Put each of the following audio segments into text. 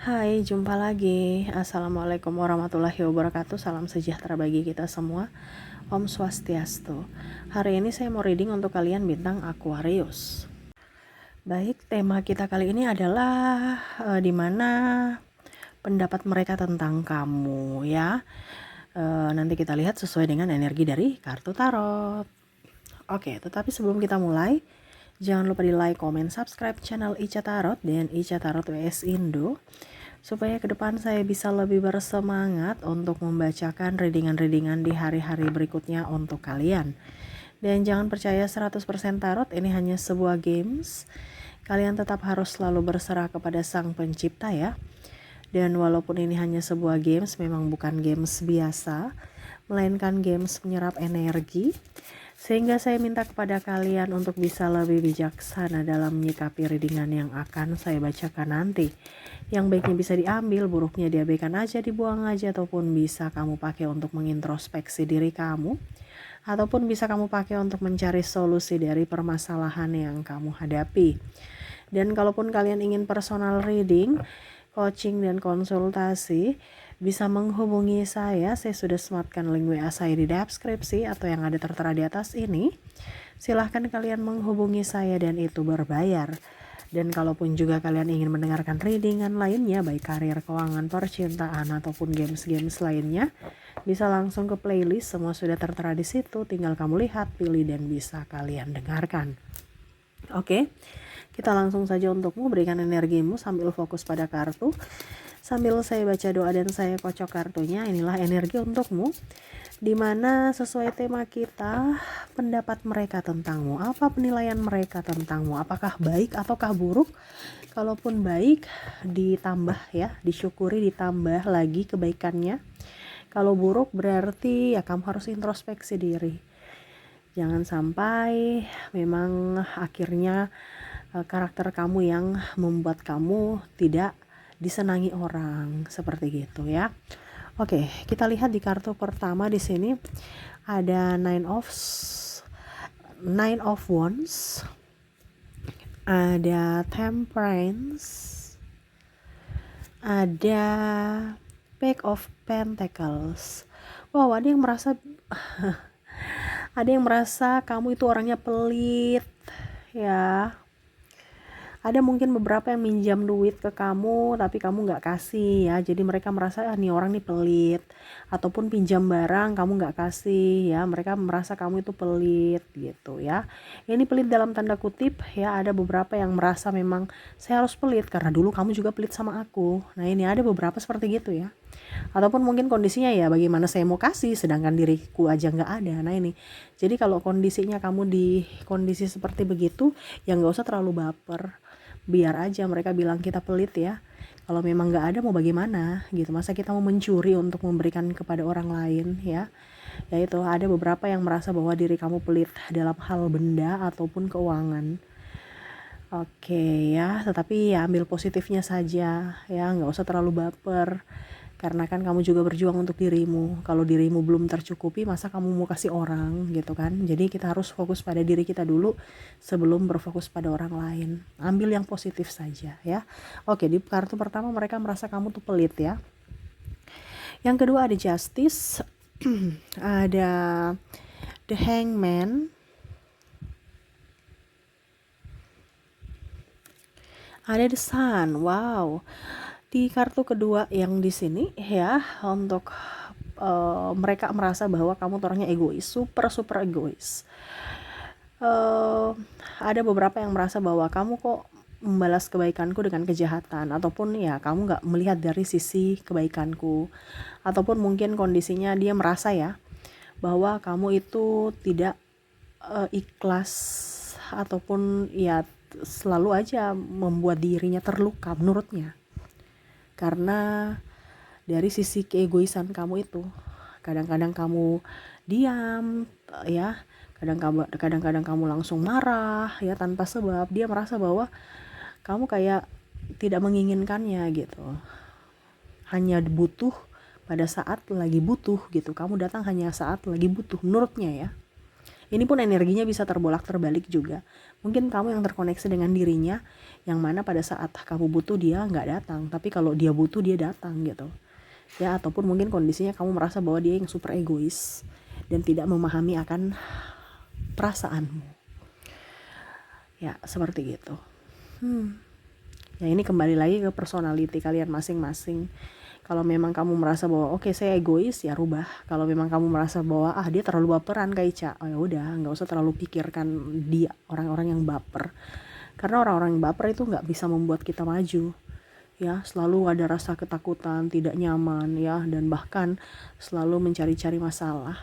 Hai, jumpa lagi. Assalamualaikum warahmatullahi wabarakatuh. Salam sejahtera bagi kita semua. Om Swastiastu. Hari ini saya mau reading untuk kalian bintang Aquarius. Baik, tema kita kali ini adalah di mana pendapat mereka tentang kamu ya. Nanti kita lihat sesuai dengan energi dari kartu tarot. Oke, tetapi sebelum kita mulai, jangan lupa di like, comment, subscribe channel Ica Tarot dan Ica Tarot WS Indo supaya ke depan saya bisa lebih bersemangat untuk membacakan readingan-readingan di hari-hari berikutnya untuk kalian. Dan jangan percaya 100% tarot, ini hanya sebuah games. Kalian tetap harus selalu berserah kepada Sang Pencipta ya. Dan walaupun ini hanya sebuah games, memang bukan games biasa, melainkan games menyerap energi. Sehingga saya minta kepada kalian untuk bisa lebih bijaksana dalam menyikapi readingan yang akan saya bacakan nanti. Yang baiknya bisa diambil, buruknya diabaikan aja, dibuang aja, ataupun bisa kamu pakai untuk mengintrospeksi diri kamu, ataupun bisa kamu pakai untuk mencari solusi dari permasalahan yang kamu hadapi. Dan kalaupun kalian ingin personal reading, coaching dan konsultasi, bisa menghubungi saya sudah sematkan link WA saya di deskripsi atau yang ada tertera di atas ini. Silahkan kalian menghubungi saya dan itu berbayar. Dan kalaupun juga kalian ingin mendengarkan readingan lainnya, baik karir, keuangan, percintaan, ataupun games-games lainnya, bisa langsung ke playlist, semua sudah tertera di situ, tinggal kamu lihat, pilih, dan bisa kalian dengarkan. Oke, kita langsung saja untukmu, berikan energimu sambil fokus pada kartu. Sambil saya baca doa dan saya kocok kartunya, inilah energi untukmu. Dimana sesuai tema kita, pendapat mereka tentangmu. Apa penilaian mereka tentangmu? Apakah baik ataukah buruk? Kalaupun baik, ditambah ya, disyukuri, ditambah lagi kebaikannya. Kalau buruk berarti ya kamu harus introspeksi diri. Jangan sampai memang akhirnya karakter kamu yang membuat kamu tidak disenangi orang, seperti gitu ya. Oke, kita lihat di kartu pertama di sini ada Nine of Wands, ada Temperance, ada Page of Pentacles. Wow, ada yang merasa kamu itu orangnya pelit ya. Ada mungkin beberapa yang minjam duit ke kamu tapi kamu nggak kasih ya, jadi mereka merasa nih orang nih pelit. Ataupun pinjam barang kamu nggak kasih ya, mereka merasa kamu itu pelit gitu ya. Ini pelit dalam tanda kutip ya, ada beberapa yang merasa memang saya harus pelit karena dulu kamu juga pelit sama aku. Nah ini ada beberapa seperti gitu ya. Ataupun mungkin kondisinya ya bagaimana saya mau kasih sedangkan diriku aja nggak ada. Nah ini, jadi kalau kondisinya kamu di kondisi seperti begitu ya nggak usah terlalu baper, biar aja mereka bilang kita pelit ya. Kalau memang nggak ada mau bagaimana gitu, masa kita mau mencuri untuk memberikan kepada orang lain ya. Ya itu, ada beberapa yang merasa bahwa diri kamu pelit dalam hal benda ataupun keuangan. Oke ya, tetapi ya ambil positifnya saja ya, nggak usah terlalu baper. Karena kan kamu juga berjuang untuk dirimu. Kalau dirimu belum tercukupi, masa kamu mau kasih orang gitu kan. Jadi kita harus fokus pada diri kita dulu sebelum berfokus pada orang lain. Ambil yang positif saja ya. Oke, di kartu pertama mereka merasa kamu tuh pelit ya. Yang kedua ada Justice. Ada The Hangman. Ada The Sun. Wow. Di kartu kedua yang di sini ya, untuk mereka merasa bahwa kamu tuh orangnya egois, super egois. Ada beberapa yang merasa bahwa kamu kok membalas kebaikanku dengan kejahatan, ataupun ya kamu nggak melihat dari sisi kebaikanku, ataupun mungkin kondisinya dia merasa ya bahwa kamu itu tidak ikhlas, ataupun ya selalu aja membuat dirinya terluka menurutnya. Karena dari sisi keegoisan kamu itu, kadang-kadang kamu diam ya, kadang-kadang kamu langsung marah ya tanpa sebab. Dia merasa bahwa kamu kayak tidak menginginkannya gitu, hanya butuh pada saat lagi butuh gitu, kamu datang hanya saat lagi butuh menurutnya ya. Ini pun energinya bisa terbolak-terbalik juga. Mungkin kamu yang terkoneksi dengan dirinya, yang mana pada saat kamu butuh dia nggak datang, tapi kalau dia butuh dia datang gitu. Ya, ataupun mungkin kondisinya kamu merasa bahwa dia yang super egois dan tidak memahami akan perasaanmu. Ya, seperti gitu. Ya, ini kembali lagi ke personality kalian masing-masing. Kalau memang kamu merasa bahwa oke, saya egois, ya rubah. Kalau memang kamu merasa bahwa dia terlalu baperan kayak Ica, oh ya udah, nggak usah terlalu pikirkan dia, orang-orang yang baper. Karena orang-orang yang baper itu nggak bisa membuat kita maju. Ya, selalu ada rasa ketakutan, tidak nyaman, ya, dan bahkan selalu mencari-cari masalah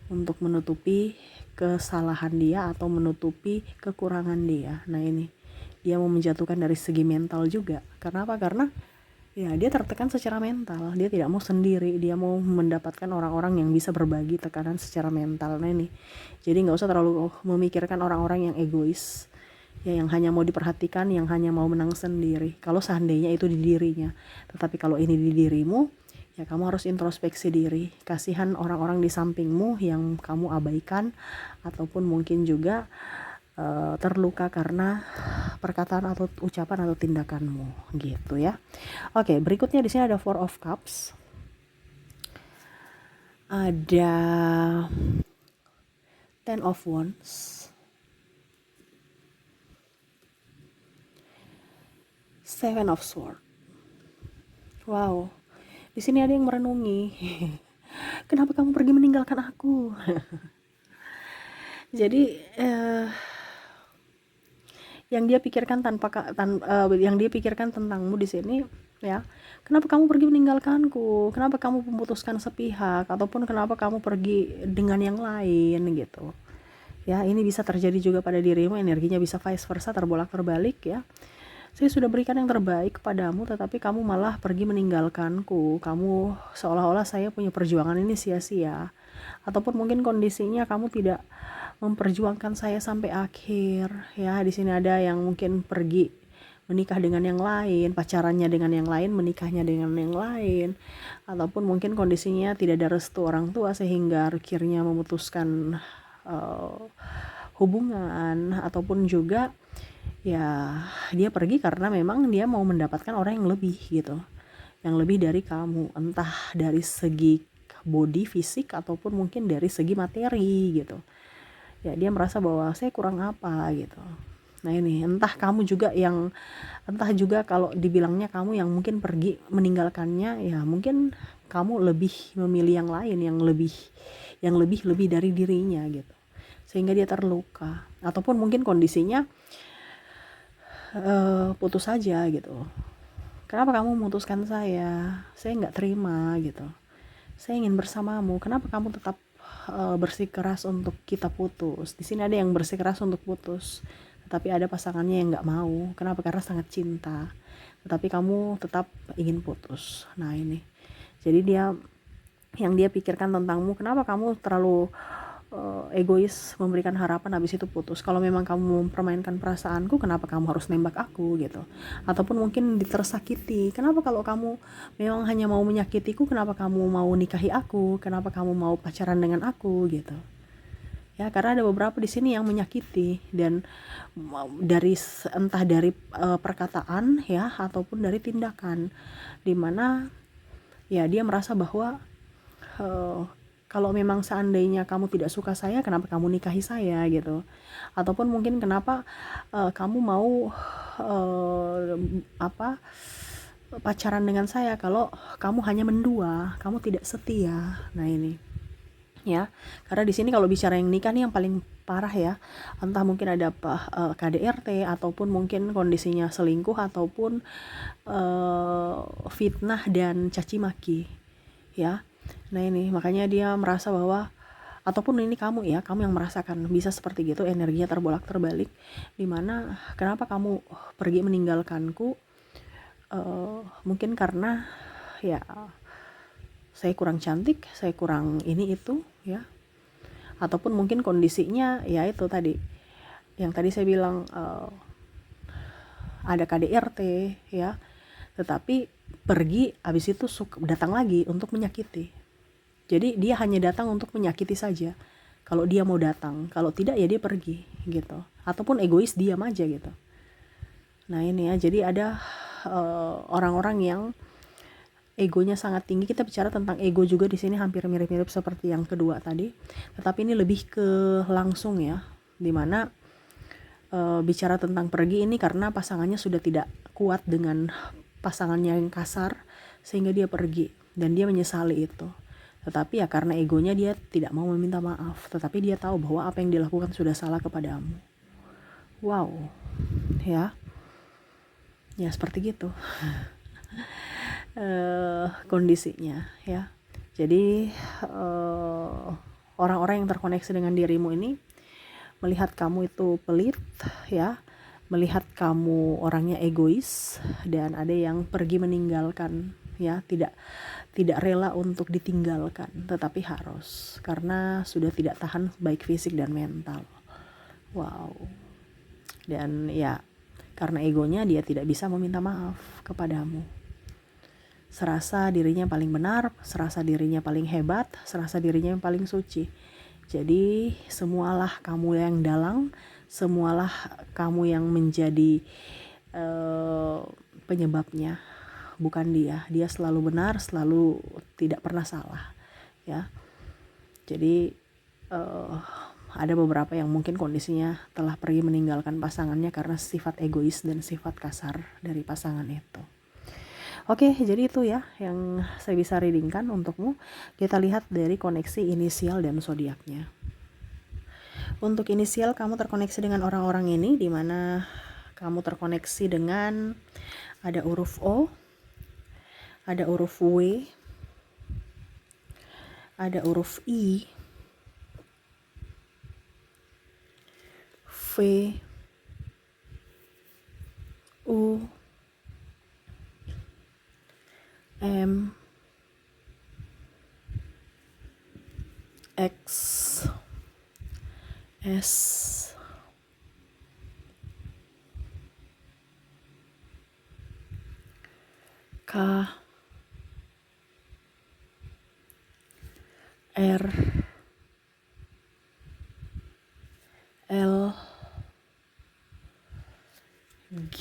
untuk menutupi kesalahan dia atau menutupi kekurangan dia. Nah, ini dia mau menjatuhkan dari segi mental juga. Karena apa? Karena ya dia tertekan secara mental, dia tidak mau sendiri, dia mau mendapatkan orang-orang yang bisa berbagi tekanan secara mental. Nah ini, jadi nggak usah terlalu memikirkan orang-orang yang egois, ya, yang hanya mau diperhatikan, yang hanya mau menang sendiri. Kalau seandainya itu di dirinya, tetapi kalau ini di dirimu, ya kamu harus introspeksi diri. Kasihan orang-orang di sampingmu yang kamu abaikan, ataupun mungkin juga terluka karena perkataan atau ucapan atau tindakanmu gitu ya. Oke, berikutnya di sini ada Four of Cups. Ada Ten of Wands. Seven of Swords. Wow. Di sini ada yang merenungi. Kenapa kamu pergi meninggalkan aku? Jadi yang dia pikirkan yang dia pikirkan tentangmu di sini, ya, kenapa kamu pergi meninggalkanku, kenapa kamu memutuskan sepihak, ataupun kenapa kamu pergi dengan yang lain gitu ya. Ini bisa terjadi juga pada dirimu, energinya bisa vice versa, terbolak terbalik ya. Saya sudah berikan yang terbaik kepadamu, tetapi kamu malah pergi meninggalkanku. Kamu seolah-olah saya punya perjuangan ini sia-sia, ataupun mungkin kondisinya kamu tidak memperjuangkan saya sampai akhir ya. Di sini ada yang mungkin pergi menikah dengan yang lain, pacarannya dengan yang lain, menikahnya dengan yang lain, ataupun mungkin kondisinya tidak ada restu orang tua sehingga akhirnya memutuskan hubungan, ataupun juga ya dia pergi karena memang dia mau mendapatkan orang yang lebih gitu, yang lebih dari kamu, entah dari segi body fisik ataupun mungkin dari segi materi gitu. Ya, dia merasa bahwa saya kurang apa gitu. Nah ini, entah juga kalau dibilangnya kamu yang mungkin pergi meninggalkannya, ya mungkin kamu lebih memilih yang lain yang lebih dari dirinya gitu, sehingga dia terluka. Ataupun mungkin kondisinya putus saja gitu. Kenapa kamu memutuskan saya nggak terima gitu, saya ingin bersamamu, kenapa kamu tetap bersikeras untuk kita putus. Di sini ada yang bersikeras untuk putus, tetapi ada pasangannya yang nggak mau. Kenapa? Karena sangat cinta, tetapi kamu tetap ingin putus. Nah ini, jadi yang dia pikirkan tentangmu, kenapa kamu terlalu egois memberikan harapan habis itu putus. Kalau memang kamu mempermainkan perasaanku, kenapa kamu harus nembak aku gitu. Ataupun mungkin tersakiti, kenapa kalau kamu memang hanya mau menyakitiku, kenapa kamu mau nikahi aku, kenapa kamu mau pacaran dengan aku gitu ya. Karena ada beberapa di sini yang menyakiti, dan entah dari perkataan ya, ataupun dari tindakan, dimana ya dia merasa bahwa kalau memang seandainya kamu tidak suka saya, kenapa kamu nikahi saya gitu. Ataupun mungkin kenapa kamu mau pacaran dengan saya kalau kamu hanya mendua, kamu tidak setia. Nah ini ya, karena di sini kalau bicara yang nikah nih yang paling parah ya, entah mungkin ada KDRT, ataupun mungkin kondisinya selingkuh, ataupun fitnah dan caci maki ya. Nah ini makanya dia merasa bahwa, ataupun ini kamu yang merasakan bisa seperti gitu, energinya terbolak terbalik, dimana kenapa kamu pergi meninggalkanku, mungkin karena ya saya kurang cantik, saya kurang ini itu ya, ataupun mungkin kondisinya ya itu tadi yang tadi saya bilang, ada KDRT ya, tetapi pergi habis itu datang lagi untuk menyakiti. Jadi dia hanya datang untuk menyakiti saja. Kalau dia mau datang, kalau tidak ya dia pergi gitu. Ataupun egois diam aja gitu. Nah ini ya, jadi ada orang-orang yang egonya sangat tinggi. Kita bicara tentang ego juga di sini hampir mirip-mirip seperti yang kedua tadi. Tetapi ini lebih ke langsung ya, dimana bicara tentang pergi ini karena pasangannya sudah tidak kuat dengan pasangannya yang kasar, sehingga dia pergi dan dia menyesali itu. Tetapi ya karena egonya dia tidak mau meminta maaf, tetapi dia tahu bahwa apa yang dilakukan sudah salah kepadamu. Wow, ya seperti gitu kondisinya ya. Jadi orang-orang yang terkoneksi dengan dirimu ini melihat kamu itu pelit ya, melihat kamu orangnya egois, dan ada yang pergi meninggalkan ya, tidak rela untuk ditinggalkan, tetapi harus karena sudah tidak tahan baik fisik dan mental. Wow. Dan ya karena egonya dia tidak bisa meminta maaf kepadamu. Serasa dirinya paling benar, serasa dirinya paling hebat, serasa dirinya yang paling suci. Jadi semualah kamu yang dalang, semualah kamu yang menjadi penyebabnya, bukan dia. Dia selalu benar, selalu tidak pernah salah ya. Jadi ada beberapa yang mungkin kondisinya telah pergi meninggalkan pasangannya karena sifat egois dan sifat kasar dari pasangan itu. Oke, jadi itu ya yang saya bisa readingkan untukmu. Kita lihat dari koneksi inisial dan zodiaknya. Untuk inisial, kamu terkoneksi dengan orang-orang ini, di mana kamu terkoneksi dengan ada huruf O, ada huruf W, ada huruf I, V, U, M, X, S, K, R, L, G,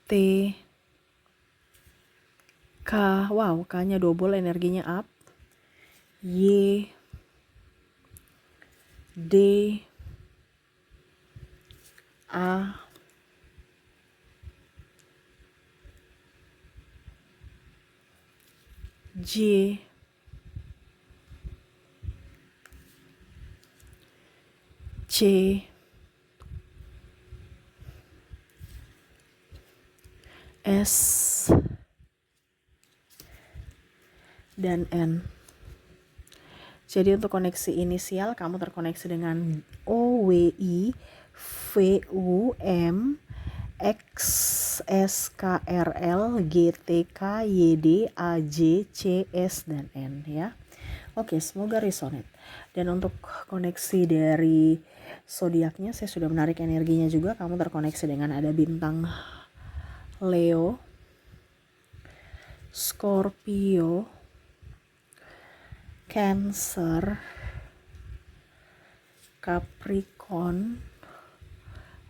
T, K, wow, K-nya double, energinya up, Y, D, A, J, C, S, dan N. Jadi untuk koneksi inisial, kamu terkoneksi dengan O, W, I, V, U, M, X, S, K, R, L, G, T, K, Y, D, A, J, C, S, dan N ya. Oke, semoga resonate. Dan untuk koneksi dari zodiaknya, saya sudah menarik energinya juga. Kamu terkoneksi dengan ada bintang Leo, Scorpio, Cancer, Capricorn,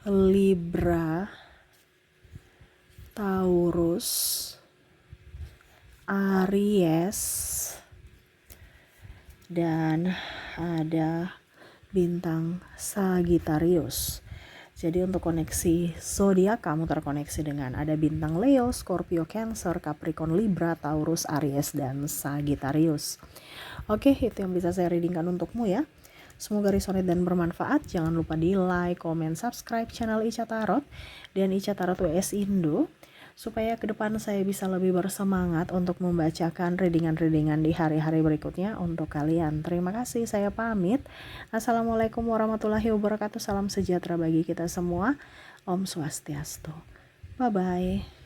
Libra, Taurus, Aries, dan ada bintang Sagittarius. Jadi untuk koneksi zodiak, kamu terkoneksi dengan ada bintang Leo, Scorpio, Cancer, Capricorn, Libra, Taurus, Aries, dan Sagittarius. Oke, itu yang bisa saya readingkan untukmu ya. Semoga resonate dan bermanfaat. Jangan lupa di like, comment, subscribe channel Ica Tarot dan Ica Tarot WS Indo, supaya ke depan saya bisa lebih bersemangat untuk membacakan readingan-readingan di hari-hari berikutnya untuk kalian. Terima kasih, saya pamit. Assalamualaikum warahmatullahi wabarakatuh. Salam sejahtera bagi kita semua. Om Swastiastu. Bye-bye.